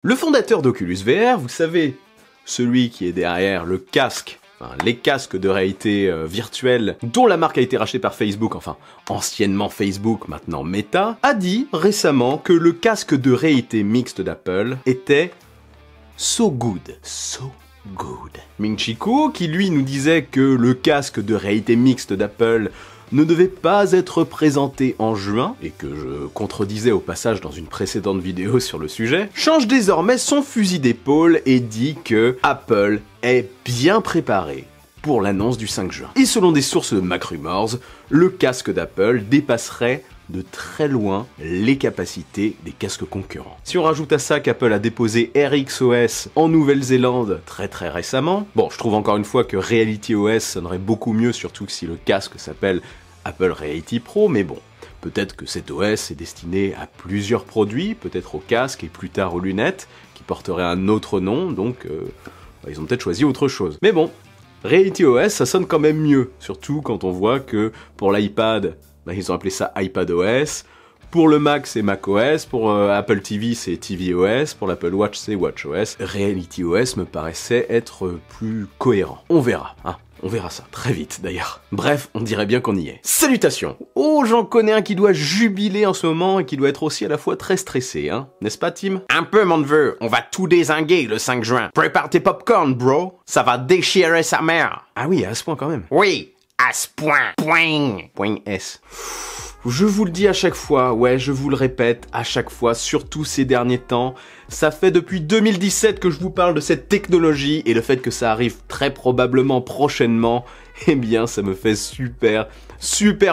Le fondateur d'Oculus VR, vous savez, celui qui est derrière le casque, enfin, les casques de réalité virtuelle dont la marque a été rachetée par Facebook, enfin anciennement Facebook, maintenant Meta, a dit récemment que le casque de réalité mixte d'Apple était so good. Ming-Chi Kuo, qui lui nous disait que le casque de réalité mixte d'Apple ne devait pas être présenté en juin, et que je contredisais au passage dans une précédente vidéo sur le sujet, change désormais son fusil d'épaule et dit que Apple est bien préparé pour l'annonce du 5 juin. Et selon des sources de MacRumors, le casque d'Apple dépasserait de très loin les capacités des casques concurrents. Si on rajoute à ça qu'Apple a déposé RxOS en Nouvelle-Zélande très récemment, bon, je trouve encore une fois que RealityOS sonnerait beaucoup mieux, surtout que si le casque s'appelle Apple Reality Pro, mais bon, peut-être que cet OS est destiné à plusieurs produits, peut-être au casque et plus tard aux lunettes, qui porteraient un autre nom, donc ils ont peut-être choisi autre chose. Mais bon, RealityOS, ça sonne quand même mieux, surtout quand on voit que pour l'iPad, ils ont appelé ça iPadOS, pour le Mac c'est macOS, pour Apple TV c'est tvOS, pour l'Apple Watch c'est watchOS. RealityOS me paraissait être plus cohérent. On verra, hein. On verra ça, très vite d'ailleurs. Bref, on dirait bien qu'on y est. Salutations! Oh, j'en connais un qui doit jubiler en ce moment et qui doit être aussi à la fois très stressé, hein. N'est-ce pas, Tim? Un peu, mon neveu, on va tout dézinguer le 5 juin. Prépare tes popcorn, bro. Ça va déchirer sa mère. Ah oui, à ce point quand même. Oui, à ce point. Point S. Je vous le dis à chaque fois, ouais, je vous le répète à chaque fois, surtout ces derniers temps, ça fait depuis 2017 que je vous parle de cette technologie, et le fait que ça arrive très probablement prochainement, eh bien ça me fait super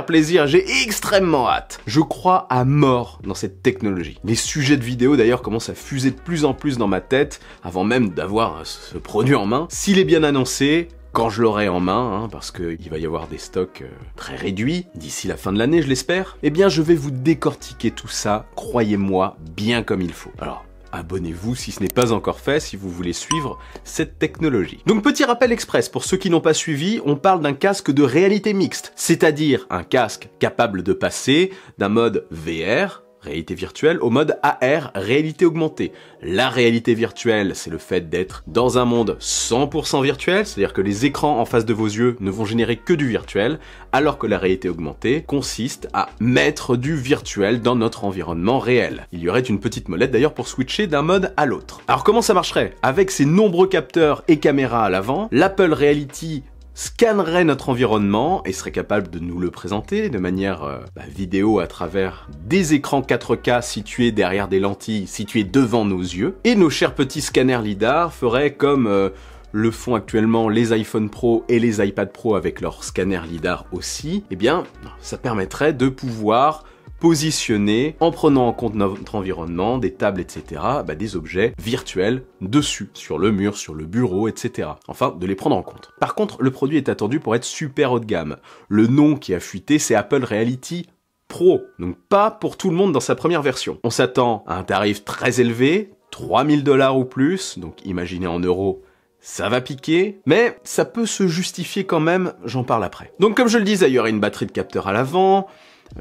plaisir, j'ai extrêmement hâte. Je crois à mort dans cette technologie. Les sujets de vidéo d'ailleurs commencent à fuser de plus en plus dans ma tête, avant même d'avoir ce produit en main. S'il est bien annoncé, quand je l'aurai en main, hein, parce qu'il va y avoir des stocks très réduits, d'ici la fin de l'année je l'espère, eh bien je vais vous décortiquer tout ça, croyez-moi, bien comme il faut. Alors, abonnez-vous si ce n'est pas encore fait, si vous voulez suivre cette technologie. Donc petit rappel express, pour ceux qui n'ont pas suivi, on parle d'un casque de réalité mixte, c'est-à-dire un casque capable de passer d'un mode VR, réalité virtuelle, au mode AR, réalité augmentée. La réalité virtuelle, c'est le fait d'être dans un monde 100% virtuel, c'est-à-dire que les écrans en face de vos yeux ne vont générer que du virtuel, alors que la réalité augmentée consiste à mettre du virtuel dans notre environnement réel. Il y aurait une petite molette d'ailleurs pour switcher d'un mode à l'autre. Alors comment ça marcherait? Avec ses nombreux capteurs et caméras à l'avant, l'Apple Reality scannerait notre environnement et serait capable de nous le présenter de manière vidéo à travers des écrans 4K situés derrière des lentilles situées devant nos yeux. Et nos chers petits scanners lidar feraient comme le font actuellement les iPhone Pro et les iPad Pro avec leurs scanners lidar aussi. Eh bien, ça permettrait de pouvoir positionner, en prenant en compte notre environnement, des tables, etc., des objets virtuels dessus, sur le mur, sur le bureau, etc. Enfin, de les prendre en compte. Par contre, le produit est attendu pour être super haut de gamme. Le nom qui a fuité, c'est Apple Reality Pro, donc pas pour tout le monde dans sa première version. On s'attend à un tarif très élevé, 3000 $ ou plus, donc imaginez en euros, ça va piquer, mais ça peut se justifier quand même, j'en parle après. Donc comme je le disais, il y aurait une batterie de capteur à l'avant,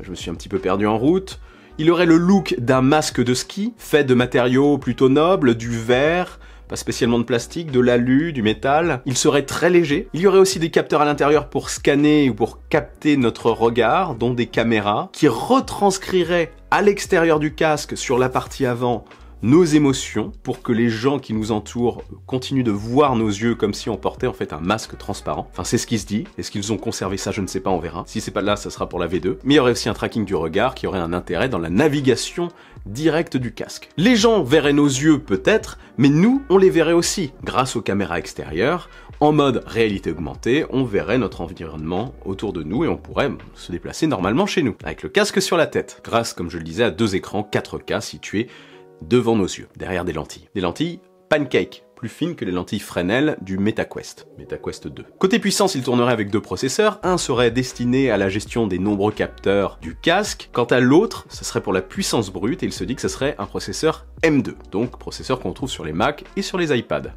je me suis un petit peu perdu en route. Il aurait le look d'un masque de ski, fait de matériaux plutôt nobles, du verre, pas spécialement de plastique, de l'alu, du métal. Il serait très léger. Il y aurait aussi des capteurs à l'intérieur pour scanner ou pour capter notre regard, dont des caméras, qui retranscriraient à l'extérieur du casque, sur la partie avant, nos émotions, pour que les gens qui nous entourent continuent de voir nos yeux comme si on portait en fait un masque transparent. Enfin, c'est ce qui se dit. Est-ce qu'ils ont conservé ça? Je ne sais pas, on verra. Si c'est pas là, ça sera pour la V2. Mais il y aurait aussi un tracking du regard qui aurait un intérêt dans la navigation directe du casque. Les gens verraient nos yeux peut-être, mais nous, on les verrait aussi. Grâce aux caméras extérieures, en mode réalité augmentée, on verrait notre environnement autour de nous et on pourrait se déplacer normalement chez nous, avec le casque sur la tête. Grâce, comme je le disais, à deux écrans 4K situés devant nos yeux, derrière des lentilles. Des lentilles pancake, plus fines que les lentilles Fresnel du MetaQuest 2. Côté puissance, il tournerait avec deux processeurs. Un serait destiné à la gestion des nombreux capteurs du casque. Quant à l'autre, ce serait pour la puissance brute et il se dit que ce serait un processeur M2, donc processeur qu'on trouve sur les Mac et sur les iPad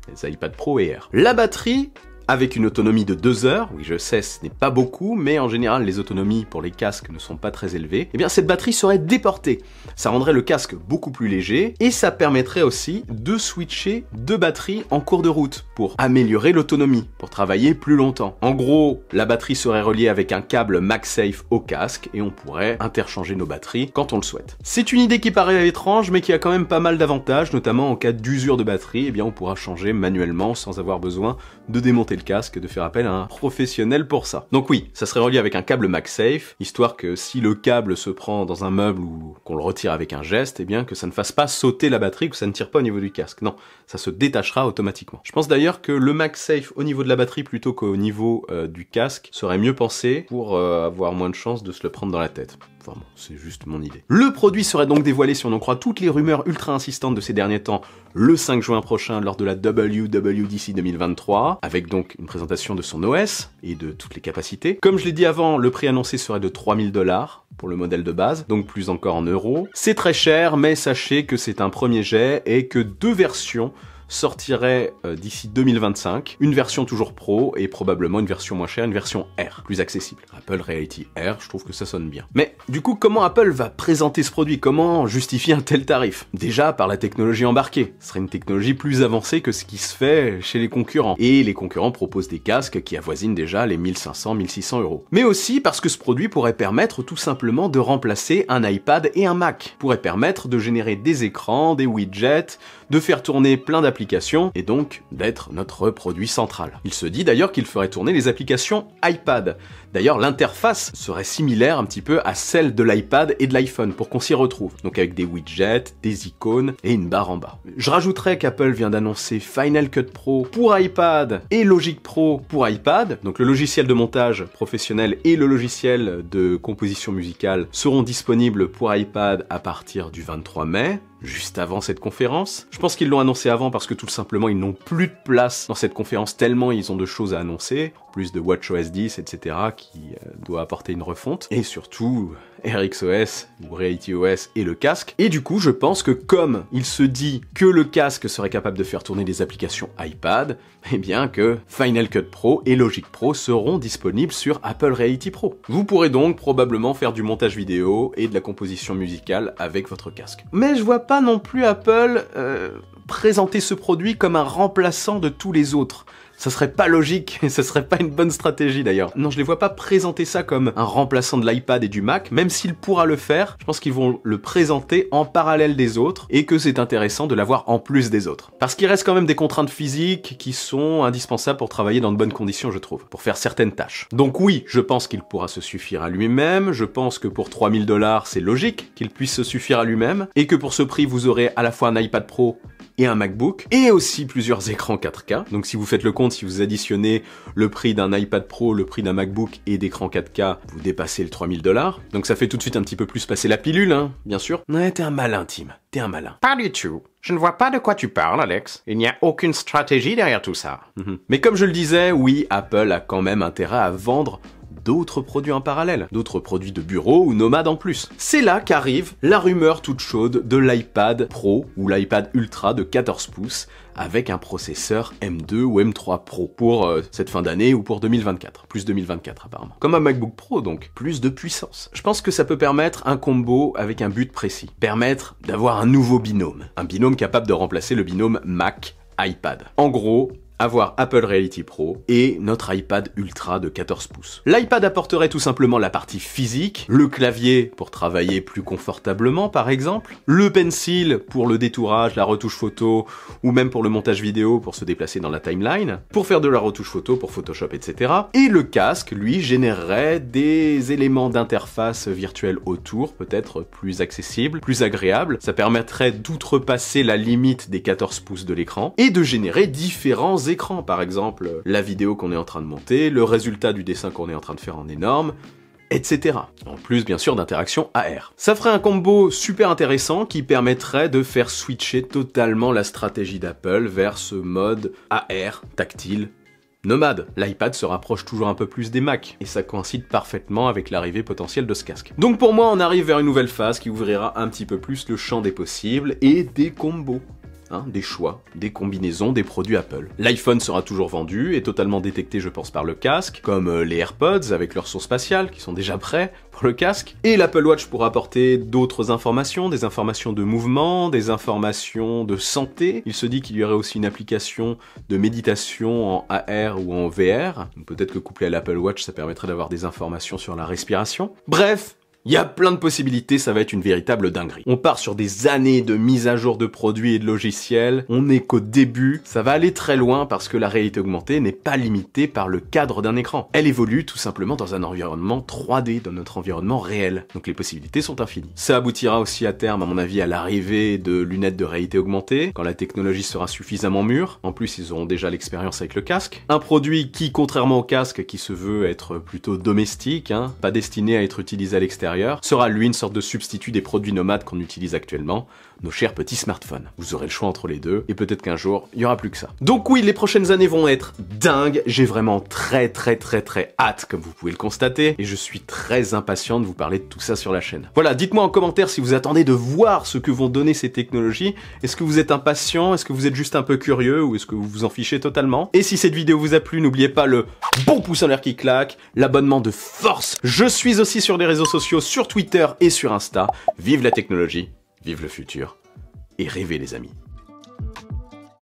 Pro et Air. La batterie, avec une autonomie de 2 heures, oui je sais ce n'est pas beaucoup, mais en général les autonomies pour les casques ne sont pas très élevées, eh bien cette batterie serait déportée. Ça rendrait le casque beaucoup plus léger, et ça permettrait aussi de switcher de batterie en cours de route, pour améliorer l'autonomie, pour travailler plus longtemps. En gros, la batterie serait reliée avec un câble MagSafe au casque, et on pourrait interchanger nos batteries quand on le souhaite. C'est une idée qui paraît étrange, mais qui a quand même pas mal d'avantages, notamment en cas d'usure de batterie, eh bien on pourra changer manuellement sans avoir besoin de démonter le casque, de faire appel à un professionnel pour ça. Donc oui, ça serait relié avec un câble MagSafe, histoire que si le câble se prend dans un meuble ou qu'on le retire avec un geste, eh bien que ça ne fasse pas sauter la batterie, que ça ne tire pas au niveau du casque. Non, ça se détachera automatiquement. Je pense d'ailleurs que le MagSafe au niveau de la batterie plutôt qu'au niveau du casque serait mieux pensé pour avoir moins de chances de se le prendre dans la tête. Enfin bon, c'est juste mon idée. Le produit serait donc dévoilé, si on en croit toutes les rumeurs ultra insistantes de ces derniers temps, le 5 juin prochain lors de la WWDC 2023, avec donc une présentation de son OS et de toutes les capacités. Comme je l'ai dit avant, le prix annoncé serait de 3000 $ pour le modèle de base, donc plus encore en euros. C'est très cher, mais sachez que c'est un premier jet et que 2 versions sortirait d'ici 2025, une version toujours Pro et probablement une version moins chère, une version R, plus accessible. Apple Reality R, je trouve que ça sonne bien. Mais du coup, comment Apple va présenter ce produit? Comment justifier un tel tarif? Déjà par la technologie embarquée. Ce serait une technologie plus avancée que ce qui se fait chez les concurrents. Et les concurrents proposent des casques qui avoisinent déjà les 1500, 1600 €. Mais aussi parce que ce produit pourrait permettre tout simplement de remplacer un iPad et un Mac. Pourrait permettre de générer des écrans, des widgets, de faire tourner plein d'applications, et donc d'être notre produit central. Il se dit d'ailleurs qu'il ferait tourner les applications iPad. D'ailleurs, l'interface serait similaire un petit peu à celle de l'iPad et de l'iPhone, pour qu'on s'y retrouve. Donc avec des widgets, des icônes et une barre en bas. Je rajouterais qu'Apple vient d'annoncer Final Cut Pro pour iPad et Logic Pro pour iPad. Donc le logiciel de montage professionnel et le logiciel de composition musicale seront disponibles pour iPad à partir du 23 mai. Juste avant cette conférence. Je pense qu'ils l'ont annoncé avant parce que tout simplement ils n'ont plus de place dans cette conférence tellement ils ont de choses à annoncer, plus de WatchOS 10, etc. qui doit apporter une refonte, et surtout RxOS ou RealityOS et le casque. Et du coup je pense que comme il se dit que le casque serait capable de faire tourner des applications iPad, eh bien que Final Cut Pro et Logic Pro seront disponibles sur Apple Reality Pro. Vous pourrez donc probablement faire du montage vidéo et de la composition musicale avec votre casque. Mais je vois pas non plus Apple présenter ce produit comme un remplaçant de tous les autres. Ça serait pas logique, et ça serait pas une bonne stratégie d'ailleurs. Non, je les vois pas présenter ça comme un remplaçant de l'iPad et du Mac, même s'il pourra le faire, je pense qu'ils vont le présenter en parallèle des autres, et que c'est intéressant de l'avoir en plus des autres. Parce qu'il reste quand même des contraintes physiques qui sont indispensables pour travailler dans de bonnes conditions, je trouve, pour faire certaines tâches. Donc oui, je pense qu'il pourra se suffire à lui-même, je pense que pour 3000 $, c'est logique qu'il puisse se suffire à lui-même, et que pour ce prix, vous aurez à la fois un iPad Pro et un MacBook, et aussi plusieurs écrans 4K. Donc si vous faites le compte, si vous additionnez le prix d'un iPad Pro, le prix d'un MacBook et d'écran 4K, vous dépassez le 3000 $. Donc ça fait tout de suite un petit peu plus passer la pilule, hein, bien sûr. Ouais, t'es un malin, Tim. T'es un malin. Pas du tout. Je ne vois pas de quoi tu parles, Alex. Il n'y a aucune stratégie derrière tout ça. Mais comme je le disais, oui, Apple a quand même intérêt à vendre d'autres produits en parallèle, d'autres produits de bureau ou nomades en plus. C'est là qu'arrive la rumeur toute chaude de l'iPad Pro ou l'iPad Ultra de 14 pouces avec un processeur M2 ou M3 Pro pour cette fin d'année ou pour 2024, plus 2024 apparemment. Comme un MacBook Pro donc, plus de puissance. Je pense que ça peut permettre un combo avec un but précis, permettre d'avoir un nouveau binôme, un binôme capable de remplacer le binôme Mac-iPad. En gros, avoir Apple Reality Pro et notre iPad Ultra de 14 pouces. L'iPad apporterait tout simplement la partie physique, le clavier pour travailler plus confortablement par exemple, le pencil pour le détourage, la retouche photo ou même pour le montage vidéo pour se déplacer dans la timeline, pour faire de la retouche photo pour Photoshop, etc. Et le casque, lui, générerait des éléments d'interface virtuelle autour, peut-être plus accessibles, plus agréables. Ça permettrait d'outrepasser la limite des 14 pouces de l'écran et de générer différents écrans, par exemple la vidéo qu'on est en train de monter, le résultat du dessin qu'on est en train de faire en énorme, etc. En plus, bien sûr, d'interaction AR. Ça ferait un combo super intéressant qui permettrait de faire switcher totalement la stratégie d'Apple vers ce mode AR, tactile, nomade. L'iPad se rapproche toujours un peu plus des Mac, et ça coïncide parfaitement avec l'arrivée potentielle de ce casque. Donc pour moi, on arrive vers une nouvelle phase qui ouvrira un petit peu plus le champ des possibles et des combos. des choix, des combinaisons, des produits Apple. L'iPhone sera toujours vendu et totalement détecté, je pense, par le casque, comme les AirPods avec leur son spatial, qui sont déjà prêts pour le casque. Et l'Apple Watch pourra apporter d'autres informations, des informations de mouvement, des informations de santé. Il se dit qu'il y aurait aussi une application de méditation en AR ou en VR. Peut-être que couplé à l'Apple Watch, ça permettrait d'avoir des informations sur la respiration. Bref, il y a plein de possibilités, ça va être une véritable dinguerie. On part sur des années de mise à jour de produits et de logiciels, on n'est qu'au début, ça va aller très loin parce que la réalité augmentée n'est pas limitée par le cadre d'un écran. Elle évolue tout simplement dans un environnement 3D, dans notre environnement réel. Donc les possibilités sont infinies. Ça aboutira aussi à terme, à mon avis, à l'arrivée de lunettes de réalité augmentée, quand la technologie sera suffisamment mûre. En plus, ils auront déjà l'expérience avec le casque. Un produit qui, contrairement au casque, qui se veut être plutôt domestique, pas destiné à être utilisé à l'extérieur, sera lui une sorte de substitut des produits nomades qu'on utilise actuellement, nos chers petits smartphones. Vous aurez le choix entre les deux, et peut-être qu'un jour, il y aura plus que ça. Donc oui, les prochaines années vont être dingues, j'ai vraiment très hâte, comme vous pouvez le constater, et je suis très impatient de vous parler de tout ça sur la chaîne. Voilà, dites-moi en commentaire si vous attendez de voir ce que vont donner ces technologies. Est-ce que vous êtes impatient? Est-ce que vous êtes juste un peu curieux? Ou est-ce que vous vous en fichez totalement? Et si cette vidéo vous a plu, n'oubliez pas le bon pouce en l'air qui claque, l'abonnement de force. Je suis aussi sur les réseaux sociaux, sur Twitter et sur Insta. Vive la technologie, vive le futur, et rêvez les amis.